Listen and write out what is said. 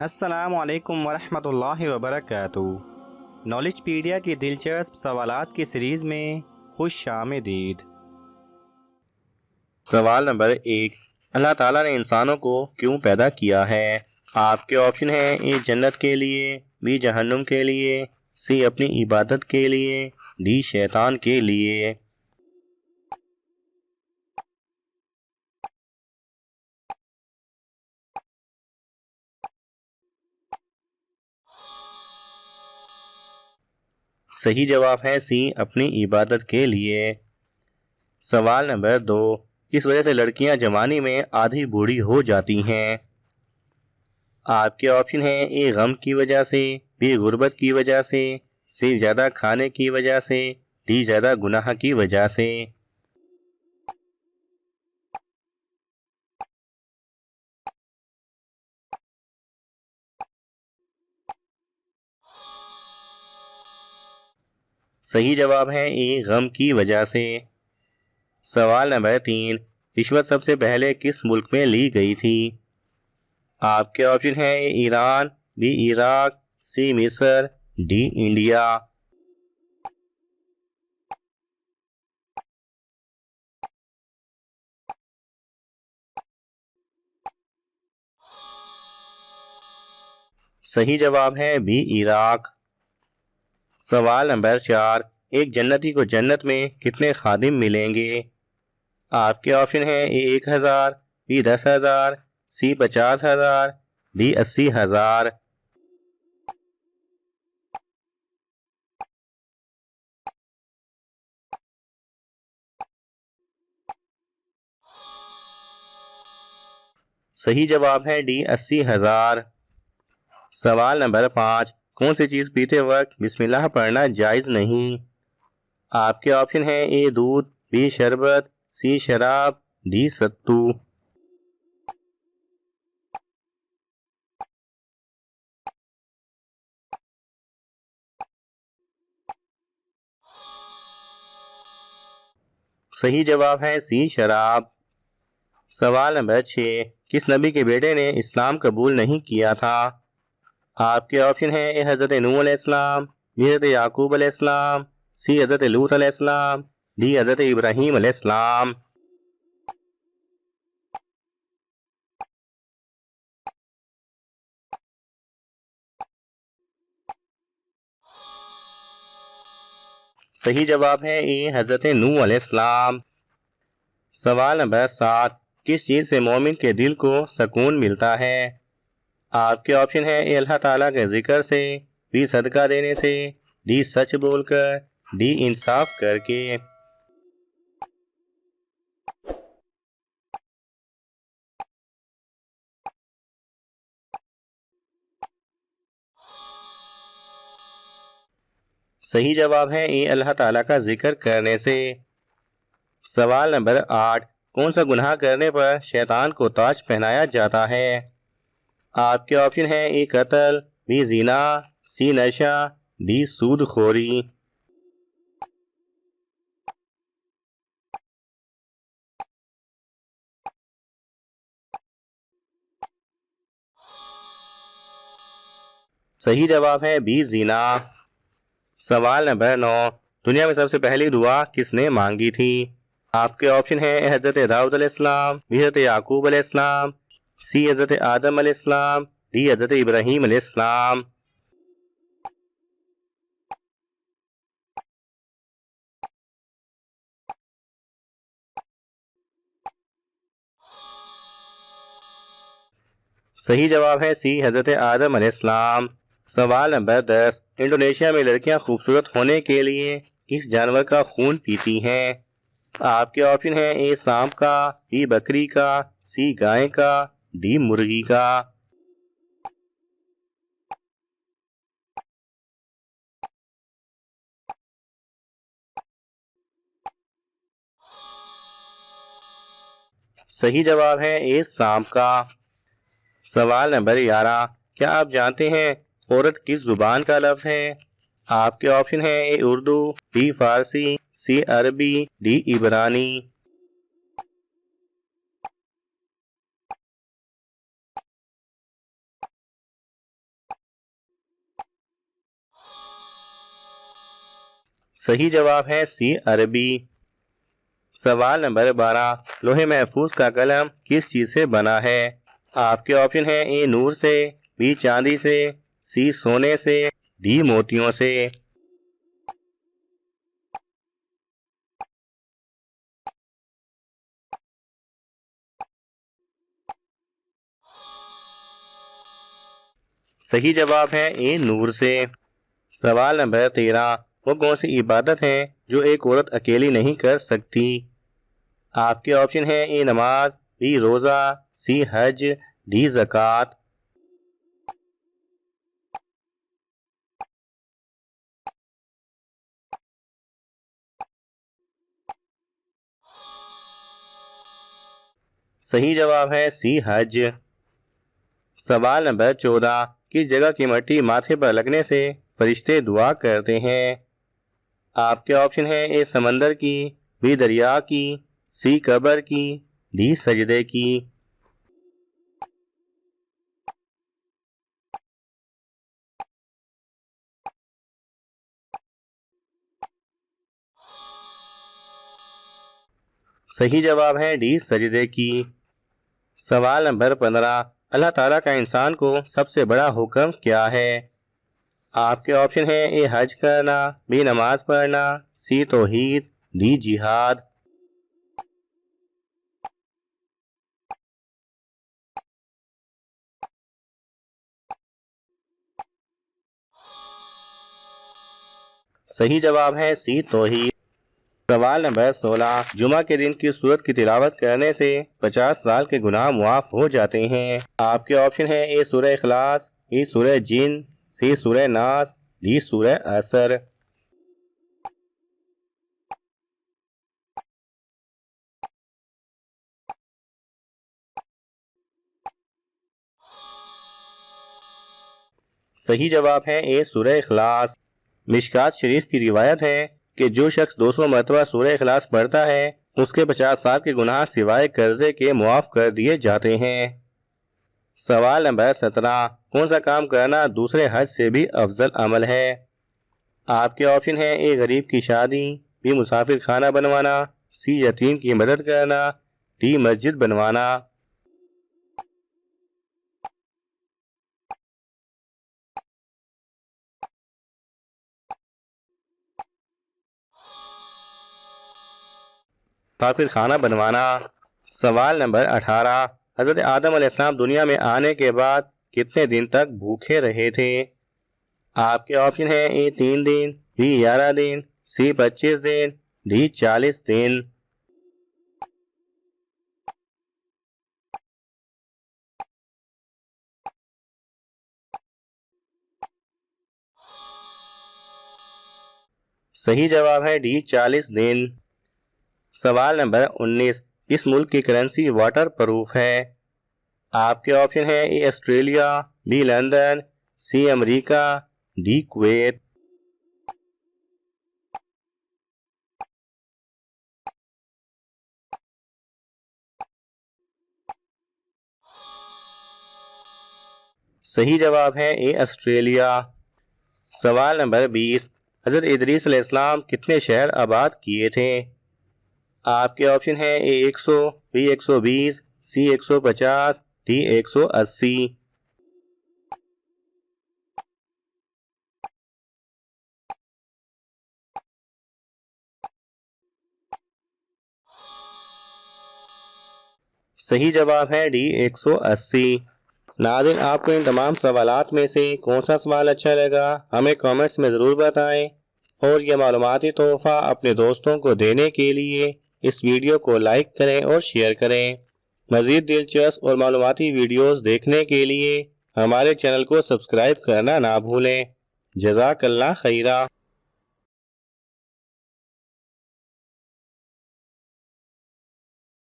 अस्सलाम वालेकुम वरहमतुल्लाहि वबरकातुहू। नॉलेजपीडिया की दिलचस्प सवालात की सीरीज़ में खुश आमदीद। सवाल नंबर 1, अल्लाह ताला ने इंसानों को क्यों पैदा किया है? आपके ऑप्शन हैं ए जन्नत के लिए, बी जहन्नुम के लिए, सी अपनी इबादत के लिए, डी शैतान के लिए। सही जवाब है सी अपनी इबादत के लिए। सवाल नंबर 2, किस वजह से लड़कियां जवानी में आधी बूढ़ी हो जाती हैं? आपके ऑप्शन हैं ए गम की वजह से, बी गुर्बत की वजह से, सी ज्यादा खाने की वजह से, डी ज्यादा गुनाह की वजह से। सही जवाब है ए गम की वजह से। सवाल नंबर 3, रिश्वत सबसे पहले किस मुल्क में ली गई थी? आपके ऑप्शन हैं ए ईरान, बी इराक, सी मिस्र, डी इंडिया। सही जवाब है बी इराक। सवाल नंबर 4, एक जन्नती को जन्नत में कितने खादिम मिलेंगे? आपके ऑप्शन हैं ए 1000, बी 10,000, सी 50,000, डी 80,000। सही जवाब है डी 80,000। सवाल नंबर 5, कौन सी चीज पीते वक्त बिस्मिल्लाह पढ़ना जायज नहीं? आपके ऑप्शन हैं ए दूध, बी शरबत, सी शराब, डी सत्तू। सही जवाब है सी शराब। सवाल नंबर 6, किस नबी के बेटे ने इस्लाम कबूल नहीं किया था? आपके ऑप्शन हैं ए हज़रत नूह अलैहिस्सलाम, बी हज़रत याकूब अलैहिस्सलाम, सी हज़रत लूत अलैहिस्सलाम, डी हज़रत इब्राहीम अलैहिस्सलाम। सही जवाब है ए हज़रत नूह अलैहिस्सलाम। सवाल नंबर 7, किस चीज़ से मोमिन के दिल को सुकून मिलता है? आपके ऑप्शन है ए अल्लाह ताला के जिक्र से, बी सदका देने से, डी सच बोलकर, डी इंसाफ करके। सही जवाब है ए अल्लाह ताला का जिक्र करने से। सवाल नंबर 8, कौन सा गुनाह करने पर शैतान को ताज पहनाया जाता है? आपके ऑप्शन है ए कत्ल, बी जीना, सी नशा, डी सूदखोरी। सही जवाब है बी जीना। सवाल नंबर 9, दुनिया में सबसे पहली दुआ किसने मांगी थी? आपके ऑप्शन है हजरत दाऊद अलैहिस्सलाम, बी हजरत याकूब अलैहिस्सलाम, सी हजरत आदम अलैहिस्सलाम, डी हजरत इब्राहीम अलैहिस्सलाम। सही जवाब है सी हजरत आदम अलैहिस्सलाम। सवाल नंबर 10, इंडोनेशिया में लड़कियां खूबसूरत होने के लिए किस जानवर का खून पीती हैं? आपके ऑप्शन है ए सांप का, बी बकरी का, सी गाय का, डी मुर्गी का। सही जवाब है ए सांप का। सवाल नंबर 11, क्या आप जानते हैं औरत किस जुबान का लफ्ज है? आपके ऑप्शन है ए उर्दू, बी फारसी, सी अरबी, डी इबरानी। सही जवाब है सी अरबी। सवाल नंबर 12, लोहे महफूज का कलम किस चीज से बना है? आपके ऑप्शन है ए नूर से, बी चांदी से, सी सोने से, डी मोतियों से। सही जवाब है ए नूर से। सवाल नंबर 13, वो कौन सी इबादत है जो एक औरत अकेली नहीं कर सकती? आपके ऑप्शन है ए नमाज, बी रोजा, सी हज, डी ज़कात। सही जवाब है सी हज। सवाल नंबर 14, किस जगह की मिट्टी माथे पर लगने से फरिश्ते दुआ करते हैं? आपके ऑप्शन है ए समंदर की, बी दरिया की, सी कब्र की, डी सजदे की। सही जवाब है डी सजदे की। सवाल नंबर 15, अल्लाह ताला का इंसान को सबसे बड़ा हुक्म क्या है? आपके ऑप्शन है ए हज करना, बी नमाज पढ़ना, सी तौहीद, डी जिहाद। सही जवाब है सी तौहीद। सवाल नंबर 16, जुमा के दिन की सूरत की तिलावत करने से 50 साल के गुनाह मुआफ हो जाते हैं। आपके ऑप्शन है ए सूरह इखलास, बी सूरह जिन, सी सूरह नास, डी सूरह असर। सही जवाब है ए सूरह इखलास। मिशकात शरीफ की रिवायत है कि जो शख्स 200 मरतबा सूरह इखलास पढ़ता है उसके 50 साल के गुनाह सिवाय कर्जे के मुआफ कर दिए जाते हैं। सवाल नंबर 17, कौन सा काम करना दूसरे हज से भी अफजल अमल है? आपके ऑप्शन है ए गरीब की शादी, बी मुसाफिर खाना बनवाना, सी यतीम की मदद करना, डी मस्जिद बनवाना। मुसाफिर खाना बनवाना। सवाल नंबर 18, हजरत आदम अलैहिस्सलाम दुनिया में आने के बाद कितने दिन तक भूखे रहे थे? आपके ऑप्शन है ए 3 दिन, बी 11 दिन, सी 25 दिन, डी 40 दिन। सही जवाब है डी 40 दिन। सवाल नंबर 19, किस मुल्क की करेंसी वाटर प्रूफ है? आपके ऑप्शन है A Australia, B London, C America, D Kuwait. सही जवाब है ए ऑस्ट्रेलिया। सवाल नंबर 20, हजरत इदरीस अलैहिस्सलाम कितने शहर आबाद किए थे? आपके ऑप्शन है ए 100, बी 120, सी 150, डी 180। सही जवाब है डी 180। नाज़रीन, आपको इन तमाम सवालात में से कौन सा सवाल अच्छा लगा हमें कमेंट्स में ज़रूर बताएं और यह मालूमाती तोहफ़ा अपने दोस्तों को देने के लिए इस वीडियो को लाइक करें और शेयर करें। मज़ीद दिलचस्प और मालूमाती वीडियोस देखने के लिए हमारे चैनल को सब्सक्राइब करना ना भूलें। जज़ाकल्लाह खैरा।